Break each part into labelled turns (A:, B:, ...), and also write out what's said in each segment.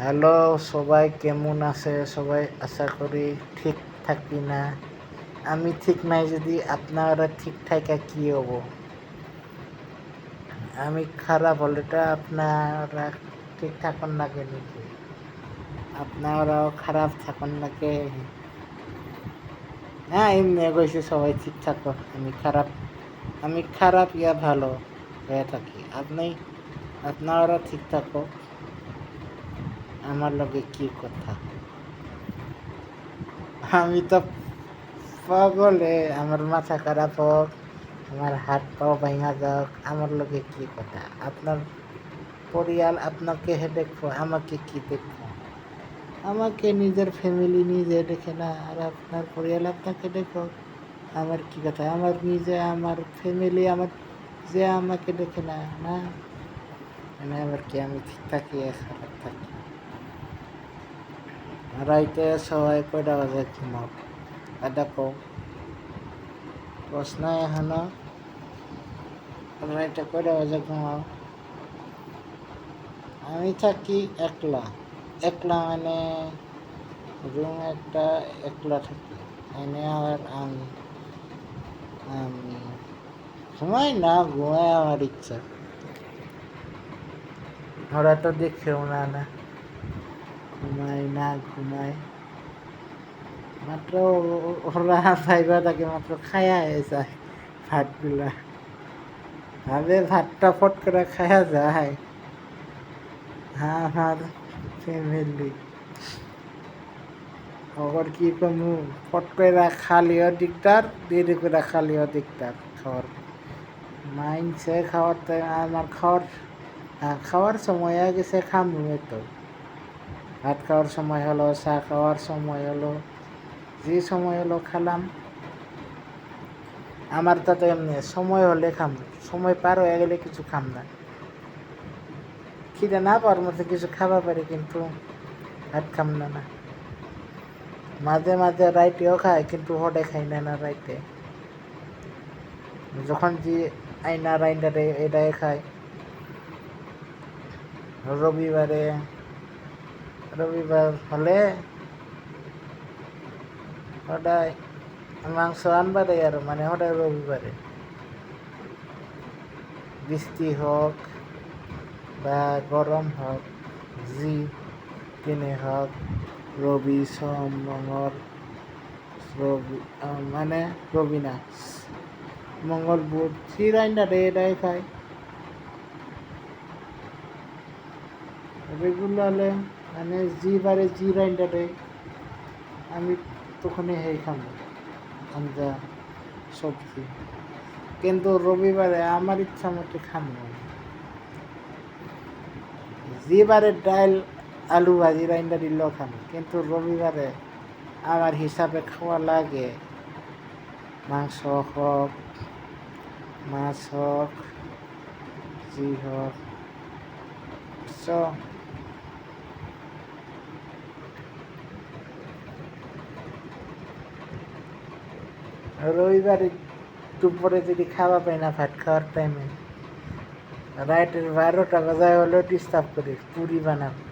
A: Hello, সবাই কেমন আছে? সবাই আশা করি ঠিক থাকি না। আমি ঠিক নাই, যদি আপনারা ঠিক থাকা কি হব? আমি খারাপ হলেটা আপনারা ঠিক থাকুন লাগে নাকি? আপনারাও খারাপ থাকুন লাগে? না, এমনি কইছি সবাই ঠিক থাকো। আমি খারাপ ইয়া ভালো হয়ে থাকি। আপনারা ঠিক থাকো। আমার লগে কি কথা? আমি তো পাগলে, আমার মাথা খারাপ হোক, আমার হাত পাও ভাঙা যাক, আমার লগে কি কথা? আপনার পরিয়াল আপনাকে দেখবো, আমাকে কি দেখবো? আমাকে নিজের ফ্যামিলি নিজে দেখে না, আর আপনার পরিয়াল আপনাকে দেখো, আমার কি কথা? আমার ফ্যামিলি যে আমাকে দেখে না, না মানে আবার কি আমি ঠিক থাকি আর খারাপ থাকি? রাইতে সবাই কয়টা বাজে ঘুমাও? দেখো, প্রশ্ন এখনো রাইতে কয়টা বাজে ঘুমাও? আমি থাকি একলা। একলা মানে রুম একটা, একলা থাকি। এনে আর আমি ঘুমাই না, ঘুমাই আমার ইচ্ছা। ওরা তো দেখেও না ঘুমাই মাত্র। ওরা ভাইবা থাকে মাত্র খায়া যায় ভাতগুলা। ভাবে ভাতটা ফট করে খায়া যায়। হ্যাঁ, আমার ফ্যামিলি আবার কি কমু, ফট করে খালিও দিকদার, দেরি করে খালিও দিকদার খাওয়ার। মাইনছে খাওয়াতে আমার খাওয়ার সময় হয়ে গেছে, খামু তো। ভাত খাওয়ার সময় হলো, চা খাওয়ার সময় হলো, যে সময় হলো খালাম। আমার তো এমনি সময় হলে খাম, সময় পার হয়ে গেলে কিছু খাম না। খিদে না পাওয়ার মধ্যে কিছু খাবার পারি, কিন্তু ভাত খাম না। মাঝে মাঝে রাইতেও খাই, কিন্তু হটে খাই না রাইতে। যখন যে আইনা রাইন্ডারে এটাই খাই। রবিবার হলে হঠাৎ মাংস আনবারে, আর মানে হঠাৎ রবিবারে বৃষ্টি হোক বা গরম হোক, জি দিনে হোক, রবি সোম মঙ্গল, মানে রবি না, মঙ্গল বুধ, জি রাইন্ডারে এটাই খাই রেগুলারলি। মানে জি বারে জি রাইন্ডারে আমি তখনই হেই খাম আঞ্জা সবজি। কিন্তু রবিবারে আমার ইচ্ছা মতো খাম না। যেবারে ডাল আলু ভাজি রাইন্দা দিলেও খাম, কিন্তু রবিবারে আমার হিসাবে খাওয়া লাগে। মাংস হোক, মাছ হোক, জি হোক। রবিবারে দুপুরে যদি খাওয়া পাই না, ভাত খাওয়ার টাইমে রাইটের 12টা বাজায় হলেও ডিস্টার্ব করি, পুরি বানাবো।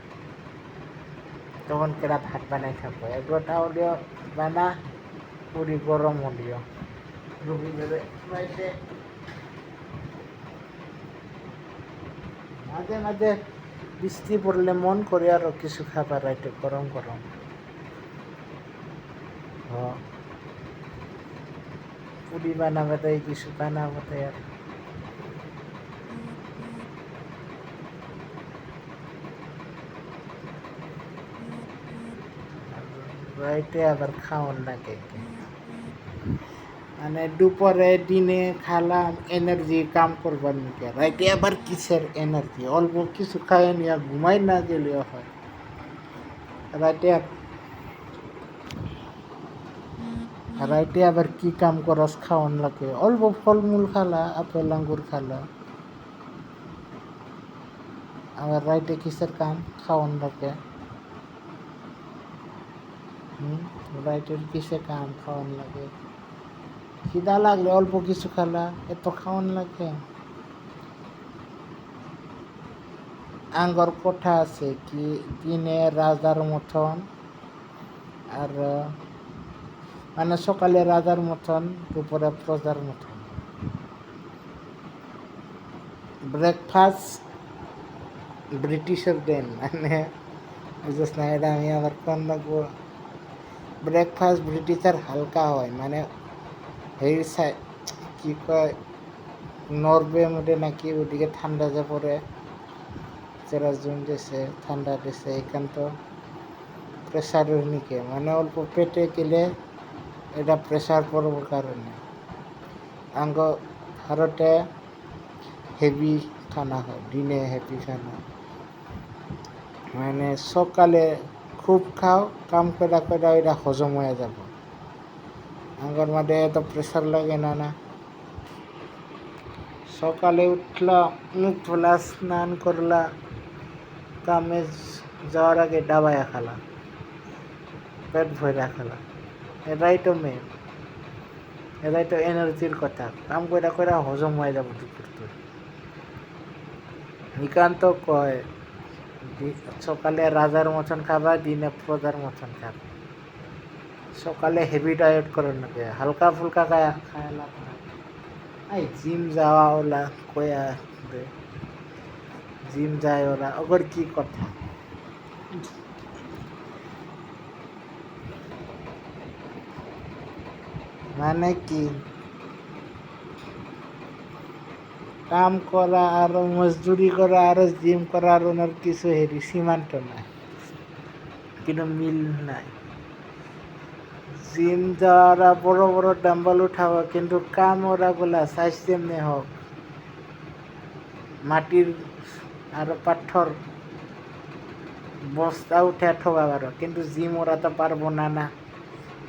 A: তখন কেরা ভাত বানাই খাবো, 11টা হলেও বানা, পুরি গরম হলিও। রবিবারে রাইতে মাঝে মাঝে বৃষ্টি পড়লে মন করে আরো কিছু খাবার রাইতে গরম গরম। পুরি বানাবে তাই, কিছু বানাবো তাই। আর রাইতে আবার খাওয়ার লাগে, মানে দুপুরে দিনে খালাম এনার্জি কাম করবার নিকে, রাইতে আবার কিসের এনার্জি? অল্প কিছু খাই নিয়ে ঘুমাই না গেলেও হয়। রাইতে রাইতে আবার কি কাম করস, খাওয়ান লাগে। অল্প ফলমূল খালা, আপেল আঙ্গুর খালা, আবার রাইতে কিসের কাম? খাওয়ান লাগে। রাইটের কিসে কাম? খাওয়ান লাগে। খিদা লাগলে অল্প কিছু খালা, এত খাওয়ান লাগে? আঙ্গর কথা আছে কি দিনে রাজার মতন আর মানে সকালে রাজার মতন দুপুরে প্রজার মতন। ব্রেকফাস্ট ব্রিটিশের দেন মানে বুঝছ না, এটা আমি আবার কোন লাগবো। ব্রেকফাস্ট ব্রিটিশের হালকা হয় মানে এই কি কয় নরওয়ে মধ্যে নাকি ওদিকে ঠান্ডা যে পড়ে, যারা জুন দিছে ঠান্ডা দিছে এখান তো প্রেশারের নিকে মানে অল্প পেটে গেলে এটা প্রেশার পড়বার কারণে আঙ্গ ভারতে হেভি খানা হয়, দিনে হেভি খানা মানে সকালে খুব খাও, কাম করে করে এটা হজম হয়ে যাব। আঙ্গর মাঝে এত প্রেশার লাগে না। সকালে উঠলা, মুখ ধোলা, স্নান করলা, কামে যাওয়ার আগে ডাবায়া খালা, পেট ভরা খালা, এটাই তো মেন, এটাই তো এনার্জির কথা। কাম করে করে হজম হয়ে যাব দুপুর তো। নিকান্ত কয় সকালে রাজার মতন খাবা, দিনে প্রজার মতন খাবা। সকালে হেভি ডায়েট করার নাকি হালকা ফুলকা খায় লাভ না। এই জিম যাওয়া ওলা কয়া জিম যায় ওরা, ওগর কি কথা। মানে কি কাম করা আর মজদুরি করা আর জিম করা আর ওনার কিছু হেরি সীমান্ত নাই, কিন্তু মিল নাই। জিম যাওয়ারা বড় বড় ডাম্বল উঠাবো, কিন্তু কাম ওরা গুলা সাইজ যেমনি হোক মাটির আর পাথর বস্তা উঠে ঠোকাবার, কিন্তু জিম ওরা তো পারবো না।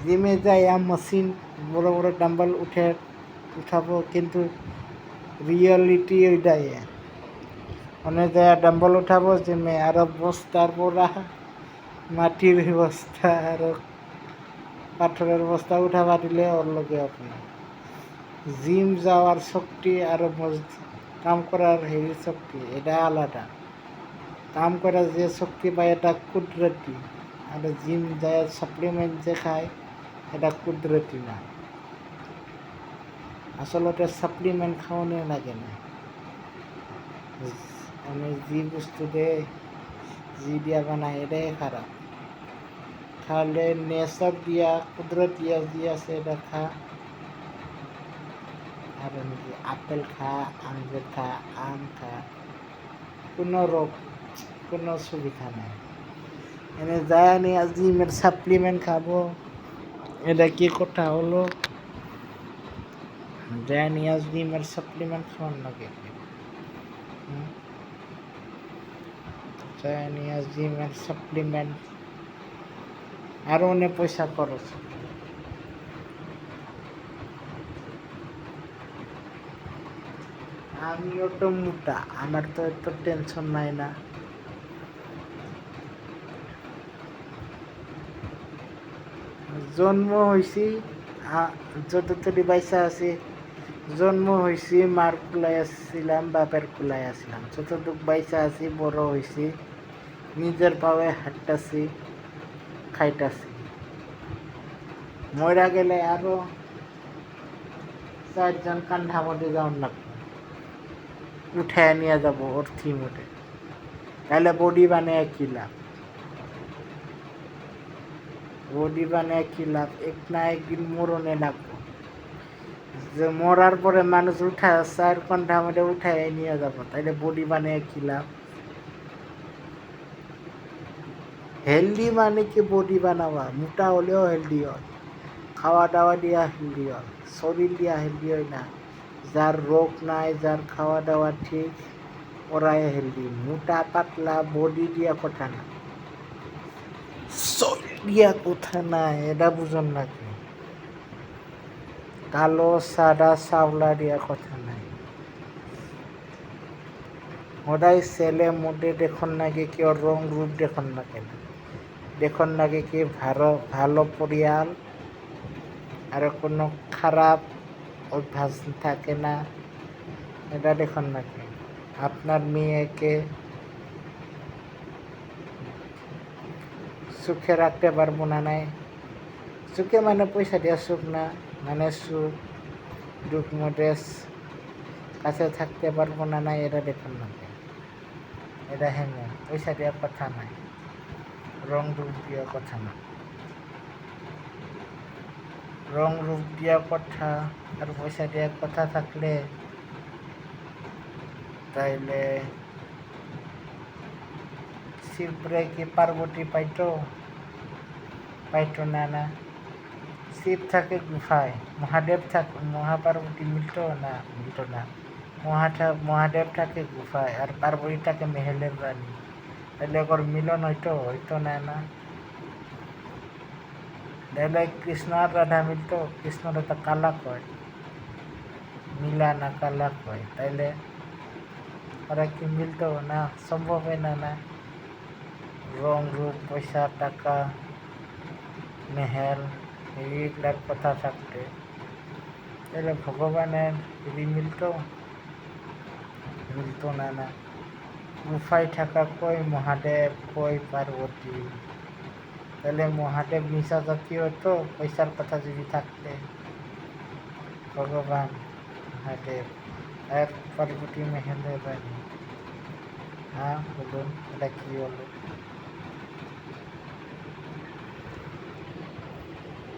A: জিমে যাই মেশিন বড় বড় ডাম্বল উঠাবো, কিন্তু রিয়েলিটি ওইটাই অনেক জায়গায় ডাম্বল উঠাবো জিমে আরো বস্তার পরা মাটির বস্তা আর পাথরের বস্তা উঠাবা দিলে ওর লগে আপনার জিম যাওয়ার শক্তি আর কাম করার হেভি শক্তি এটা আলাদা। কাম করার যে শক্তি পায় এটা কুদরতি, আর জিম যায় সাপ্লিমেন্ট যে খায় এটা কুদরতি না। আসলে সাপ্লিমেন্ট খাওয়ানো লাগে না, মানে যে বস্তু দেয় জি দিয়া বানায় এটাই খারাপ। খালে নেশার দিয়া কুদরত দিয়া যি আছে এটা খা, আর নাকি আপেল খা, আঙ্গুর খা, আম খা, কোনো রোগ কোনো সুবিধা নাই। এনে যায় নিয়ে জিমের সাপ্লিমেন্ট খাবো, এটা কি কথা হলো? যায় নিয়ে জিমের সাপ্লিমেন্ট খাওয়ার লাগে, যায় নিয়ে জিমের সাপ্লিমেন্ট আরো অনেক পয়সা খরচ। আমিও তো মোটা, আমার তো এত টেনশন নাই না। জন্ম হয়েছি যতদি বাইসা আছি, জন্ম হয়েছি মার কুলাই আসছিলাম, বাপের কুলাই আসছিলাম, যতটুক বাইসা আছি বড় হয়েছি, নিজের পায়ে হাঁটতাছি, খাইতাছি। মরা গেলে আরো 4 জন কান্ধা মধ্যে যাওয়ার লাগবে, উঠে নিয়ে যাবো ওর থিম উঠে, তাহলে বডি বানিয়ে কি লাভ? বডি বানিয়ে কি লাভ? এক না একদিন মরণে লাগবো, যে মরার পরে মানুষ উঠা 4 ঘন্টার মধ্যে উঠায় নিয়ে যাবো, তাইলে বডি বানিয়ে কি লাভ? হেলদি মানে কি বডি বানাবা? মোটা হলেও হেলদি হয়, খাওয়া দাওয়া দিয়া হেলদি হয়, শরীর দিয়া হেলদি হয় না। যার রোগ নাই, যার খাওয়া দাওয়া ঠিক, ওরাই হেলদি। মোটা পাতলা বডি দিয়া কথা না, শরীর দিয়া কথা নাই, এটা বুঝুন নাকি? কালো সাদা সাওলা দিয়া কথা নাই। ওরাই ছেলে মোটে দেখুন নাকি কেউ রং রূপ দেখুন না কেন, দেখুন নাকি কি ভালো পরিয়াল আর কোনো খারাপ অভ্যাস থাকে না, এটা দেখুন নাকি? আপনার মেয়েকে সুখে রাখতে পারবো না নাই, সুখে মানে পয়সা দিয়ে সুখ না, মানে সুখ দুঃখ মধ্যে কাছে থাকতে পারবো না নাই, এটা দেখুন না, এটা হেমে পয়সা দেওয়ার কথা নাই, রং রূপ দেওয়ার কথা না, রং রূপ দেওয়ার কথা আর পয়সা দেওয়ার কথা থাকলে তাইলে শিবরে কি পার্বতী পাইতো না না, শিব থাকে গুফায়, মহাপার্বতী মিলতো না, মহাদেব থাকে গুফায় আর পার্বতী থাকে মেহেলের রানী, তাহলে ওর মিলন হইতো না না, তাহলে কৃষ্ণ আর রাধা মিলতো, কৃষ্ণরে তো কালা কয়, মিলা না কালা কয়, তাইলে ওরা কি মিলতো না, সম্ভব হয় না না, রং রূপ পয়সা টাকা মেহেল এইগুলার কথা থাকতে তাহলে ভগবানের যদি মিলতো না না, গুফায় থাকা কই মহাদেব কই পার্বতী, তাহলে মহাদেব নিশা জাতীয় হতো পয়সার কথা যদি থাকতে, ভগবান মহাদেব আর পার্বতী মেহেলের রানী, হ্যাঁ বলুন এটা কি হলো।